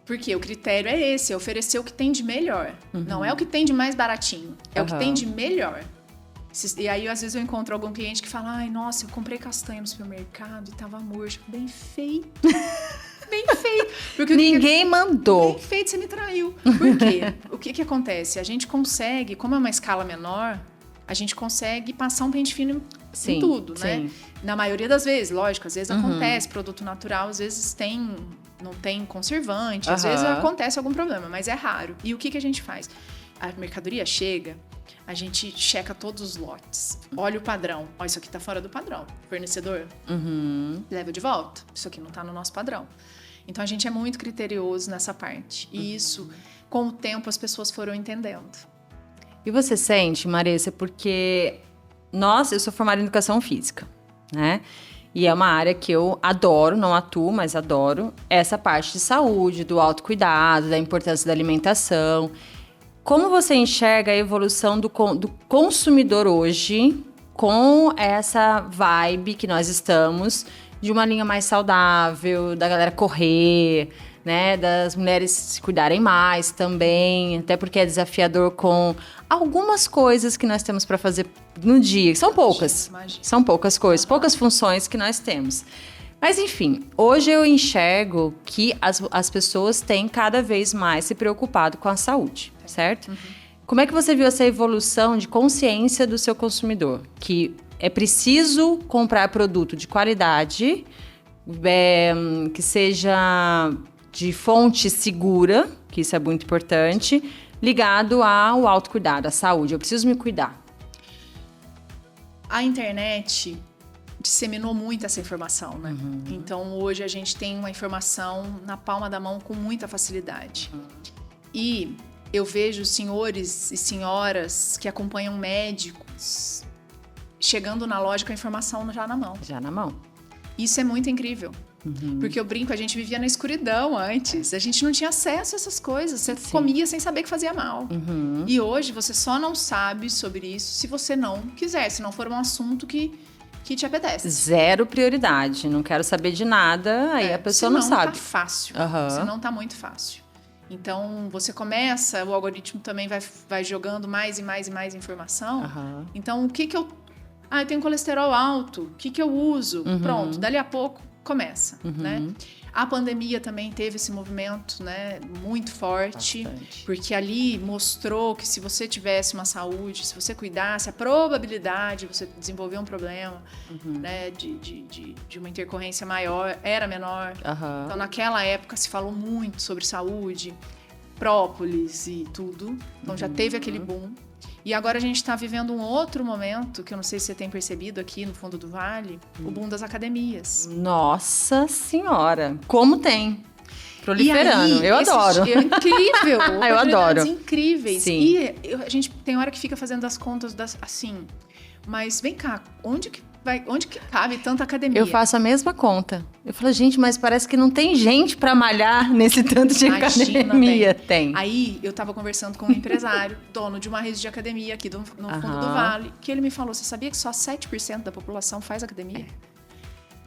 Speaker 2: Porque o critério é esse, é oferecer o que tem de melhor. Não é o que tem de mais baratinho, é o que tem de melhor. E aí, às vezes, eu encontro algum cliente que fala, ai, nossa, eu comprei castanha no supermercado e tava murcho. Bem feito. Bem feito. Porque
Speaker 1: ninguém mandou.
Speaker 2: Bem feito, você me traiu. Por quê? O que acontece? A gente consegue, como é uma escala menor, a gente consegue passar um pente fino em tudo, né? Na maioria das vezes, lógico, às vezes acontece, produto natural, às vezes não tem conservante, às vezes acontece algum problema, mas é raro. E o que a gente faz? A mercadoria chega, a gente checa todos os lotes, olha o padrão. Ó, isso aqui tá fora do padrão. Fornecedor, leva de volta. Isso aqui não tá no nosso padrão. Então, a gente é muito criterioso nessa parte. E isso com o tempo as pessoas foram entendendo.
Speaker 1: E você sente, Maressa, porque eu sou formada em educação física, né? E é uma área que eu adoro, não atuo, mas adoro essa parte de saúde, do autocuidado, da importância da alimentação. Como você enxerga a evolução do consumidor hoje com essa vibe que nós estamos de uma linha mais saudável, da galera correr, né, das mulheres se cuidarem mais também, até porque é desafiador com algumas coisas que nós temos para fazer no dia, que são poucas, são poucas coisas, poucas funções que nós temos. Mas enfim, hoje eu enxergo que as pessoas têm cada vez mais se preocupado com a saúde, certo? Como é que você viu essa evolução de consciência do seu consumidor? Que é preciso comprar produto de qualidade, que seja de fonte segura, que isso é muito importante, ligado ao autocuidado, à saúde. Eu preciso me cuidar.
Speaker 2: A internet disseminou muito essa informação, né? Então, hoje a gente tem uma informação na palma da mão com muita facilidade. E eu vejo senhores e senhoras que acompanham médicos chegando na loja com a informação já na mão.
Speaker 1: Já na mão.
Speaker 2: Isso é muito incrível. Porque eu brinco, a gente vivia na escuridão antes. A gente não tinha acesso a essas coisas. Você comia sem saber que fazia mal. E hoje você só não sabe sobre isso se você não quiser, se não for um assunto que te apetece.
Speaker 1: Zero prioridade. Não quero saber de nada, aí a pessoa não sabe.
Speaker 2: Tá fácil. Senão tá muito fácil. Então, você começa, o algoritmo também vai jogando mais e mais e mais informação. Então, o que eu... eu tenho colesterol alto. O que eu uso? Pronto, dali a pouco começa, né? A pandemia também teve esse movimento, né, muito forte. Bastante. Porque ali mostrou que se você tivesse uma saúde, se você cuidasse, a probabilidade de você desenvolver um problema, né, de uma intercorrência maior era menor. Então, naquela época se falou muito sobre saúde, própolis e tudo. Então, já teve aquele boom. E agora a gente está vivendo um outro momento, que eu não sei se você tem percebido aqui no fundo do Vale, o boom das academias.
Speaker 1: Nossa Senhora! Como tem? Proliferando. Eu adoro.
Speaker 2: É incrível.
Speaker 1: Eu adoro.
Speaker 2: Incríveis.
Speaker 1: Sim.
Speaker 2: E a gente tem hora que fica fazendo as contas assim. Mas vem cá, onde que cabe tanta academia?
Speaker 1: Eu faço a mesma conta. Eu falo, gente, mas parece que não tem gente para malhar nesse tanto de academia. Tem.
Speaker 2: Aí eu tava conversando com um empresário, dono de uma rede de academia aqui no fundo do Vale, que ele me falou, você sabia que só 7% da população faz academia?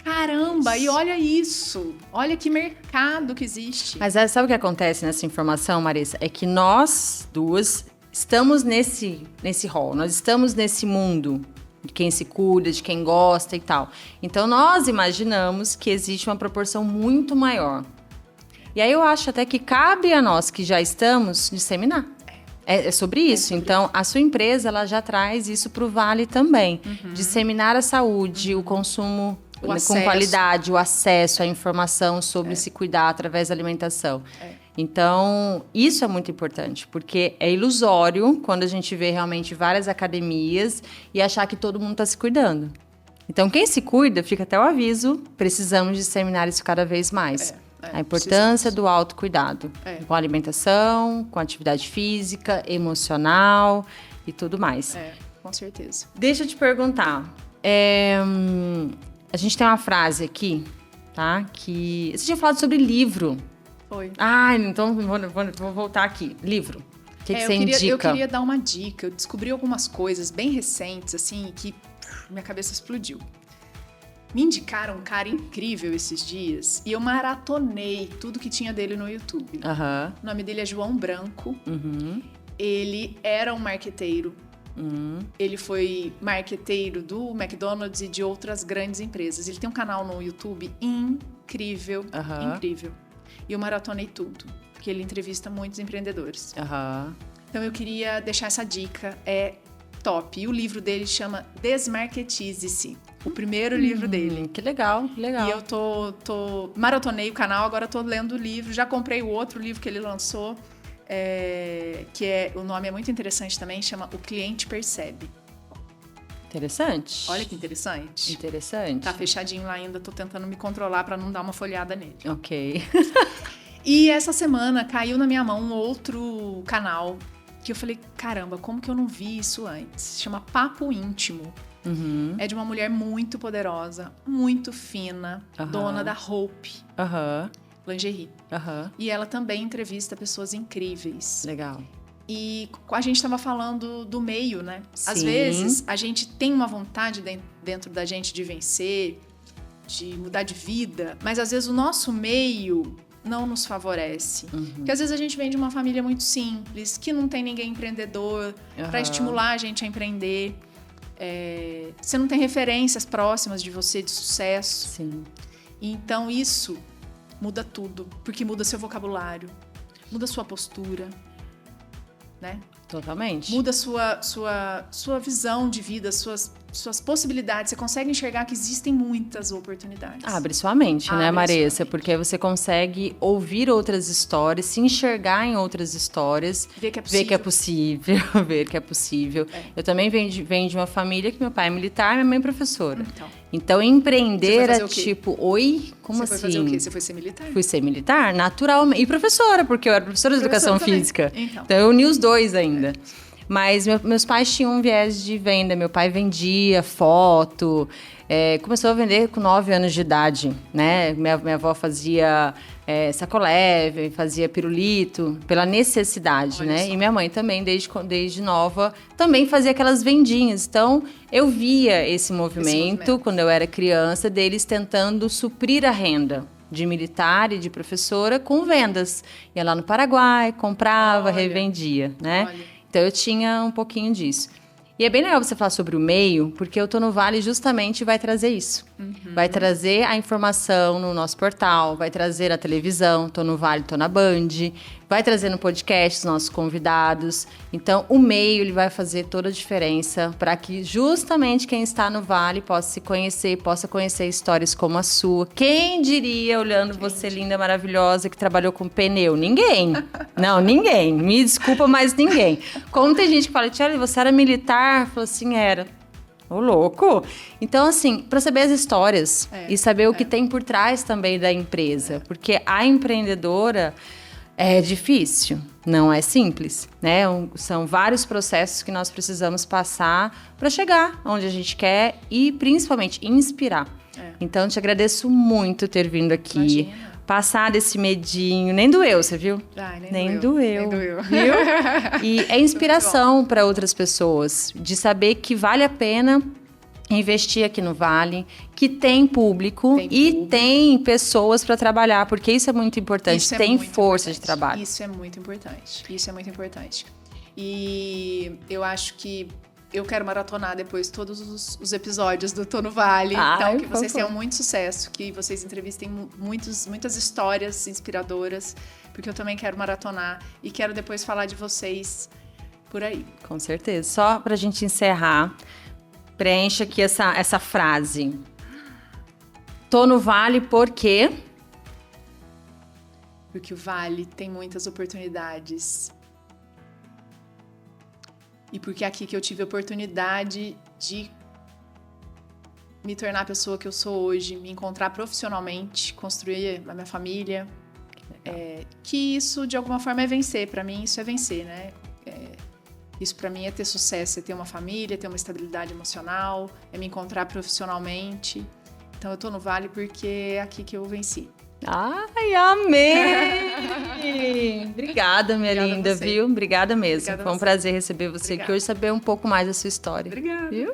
Speaker 2: Caramba, e olha isso. Olha que mercado que existe.
Speaker 1: Mas sabe o que acontece nessa informação, Marissa? É que nós duas estamos nesse rol, nós estamos nesse mundo de quem se cuida, de quem gosta e tal. Então, nós imaginamos que existe uma proporção muito maior. E aí eu acho até que cabe a nós que já estamos disseminar. É sobre isso. Então, a sua empresa ela já traz isso para o Vale também. Disseminar a saúde, o consumo com qualidade, o acesso à informação sobre se cuidar através da alimentação. Então, isso é muito importante, porque é ilusório quando a gente vê realmente várias academias e achar que todo mundo está se cuidando. Então, quem se cuida, fica até o aviso, precisamos disseminar isso cada vez mais. A importância do autocuidado, com alimentação, com atividade física, emocional e tudo mais.
Speaker 2: Com certeza.
Speaker 1: Deixa eu te perguntar, a gente tem uma frase aqui, tá? Que você tinha falado sobre livro.
Speaker 2: Foi.
Speaker 1: Então vou voltar aqui. Livro. O que você indica?
Speaker 2: Eu queria dar uma dica. Eu descobri algumas coisas bem recentes, assim, que minha cabeça explodiu. Me indicaram um cara incrível esses dias e eu maratonei tudo que tinha dele no YouTube. O nome dele é João Branco. Ele era um marqueteiro. Ele foi marqueteiro do McDonald's e de outras grandes empresas. Ele tem um canal no YouTube incrível, incrível. E eu maratonei tudo, porque ele entrevista muitos empreendedores. Então eu queria deixar essa dica, é top. E o livro dele chama Desmarketize-se, o primeiro livro dele.
Speaker 1: Que legal, que legal.
Speaker 2: E eu maratonei o canal, agora tô lendo o livro, já comprei o outro livro que ele lançou, o nome é muito interessante também, chama O Cliente Percebe.
Speaker 1: Interessante.
Speaker 2: Olha que interessante.
Speaker 1: Interessante.
Speaker 2: Tá fechadinho lá ainda, tô tentando me controlar para não dar uma folhada nele.
Speaker 1: Ok.
Speaker 2: E essa semana caiu na minha mão um outro canal que eu falei, caramba, como que eu não vi isso antes? Chama Papo Íntimo. É de uma mulher muito poderosa, muito fina, dona da Hope Lingerie. E ela também entrevista pessoas incríveis.
Speaker 1: Legal.
Speaker 2: E a gente estava falando do meio, né?
Speaker 1: Sim.
Speaker 2: Às vezes, a gente tem uma vontade dentro da gente de vencer, de mudar de vida, mas às vezes o nosso meio não nos favorece. Porque às vezes a gente vem de uma família muito simples, que não tem ninguém empreendedor para estimular a gente a empreender. Você não tem referências próximas de você de sucesso.
Speaker 1: Sim.
Speaker 2: Então isso muda tudo, porque muda seu vocabulário, muda sua postura, né?
Speaker 1: Totalmente.
Speaker 2: Muda sua visão de vida, suas possibilidades. Você consegue enxergar que existem muitas oportunidades.
Speaker 1: Abre sua mente, né, Maressa? Porque aí você consegue ouvir outras histórias, se enxergar em outras histórias.
Speaker 2: Ver que é possível.
Speaker 1: Ver que é possível. Eu também venho de uma família que meu pai é militar, minha mãe é professora. Então empreender é tipo, oi? Como assim?
Speaker 2: Você foi fazer o quê? Você foi ser militar?
Speaker 1: Fui ser militar, naturalmente. E professora, porque eu era professora de educação física.
Speaker 2: Então
Speaker 1: eu uni os dois ainda. Mas meus pais tinham um viés de venda. Meu pai vendia foto. Começou a vender com 9 anos de idade, né? Minha avó fazia sacolé, fazia pirulito, pela necessidade, né? E minha mãe também, desde nova, também fazia aquelas vendinhas. Então, eu via esse movimento, quando eu era criança, deles tentando suprir a renda de militar e de professora com vendas. Ia lá no Paraguai, comprava, revendia, né? Então, eu tinha um pouquinho disso. E é bem legal você falar sobre o meio, porque o Tô no Vale justamente vai trazer isso. Vai trazer a informação no nosso portal, vai trazer a televisão, Tô no Vale, Tô na Band, vai trazer no podcast os nossos convidados. Então, o meio ele vai fazer toda a diferença para que justamente quem está no Vale possa se conhecer, possa conhecer histórias como a sua. Quem diria, olhando você linda, maravilhosa, que trabalhou com pneu? Ninguém. Não, ninguém. Me desculpa, mas ninguém. Como tem gente que fala, Tchela, você era militar? Falou assim, era. Ô, louco! Então, assim, para saber as histórias e saber o que tem por trás também da empresa. Porque a empreendedora é difícil, não é simples, né? São vários processos que nós precisamos passar para chegar onde a gente quer e, principalmente, inspirar. Então, eu te agradeço muito ter vindo aqui.
Speaker 2: Imagina.
Speaker 1: Passar desse medinho. Nem doeu, você viu? Nem doeu. Viu? E é inspiração para outras pessoas de saber que vale a pena investir aqui no Vale, que tem público tem pessoas para trabalhar, porque isso é muito importante. Tem força de trabalho.
Speaker 2: Isso é muito importante. E eu acho que eu quero maratonar depois todos os episódios do Tô no Vale. Então, que vocês tenham muito sucesso, que vocês entrevistem muitas histórias inspiradoras, porque eu também quero maratonar e quero depois falar de vocês por aí.
Speaker 1: Com certeza. Só pra gente encerrar, preencha aqui essa frase. Tô no Vale por quê?
Speaker 2: Porque o Vale tem muitas oportunidades. E porque é aqui que eu tive a oportunidade de me tornar a pessoa que eu sou hoje, me encontrar profissionalmente, construir a minha família. Que isso, de alguma forma, é vencer. Para mim, isso é vencer, né? Isso, para mim, é ter sucesso, é ter uma família, ter uma estabilidade emocional, é me encontrar profissionalmente. Então, eu tô no Vale porque é aqui que eu venci.
Speaker 1: Ai, amei! Obrigada, minha linda, viu? Obrigada mesmo. Foi um prazer receber você aqui hoje, saber um pouco mais da sua história.
Speaker 2: Obrigada.
Speaker 1: Viu?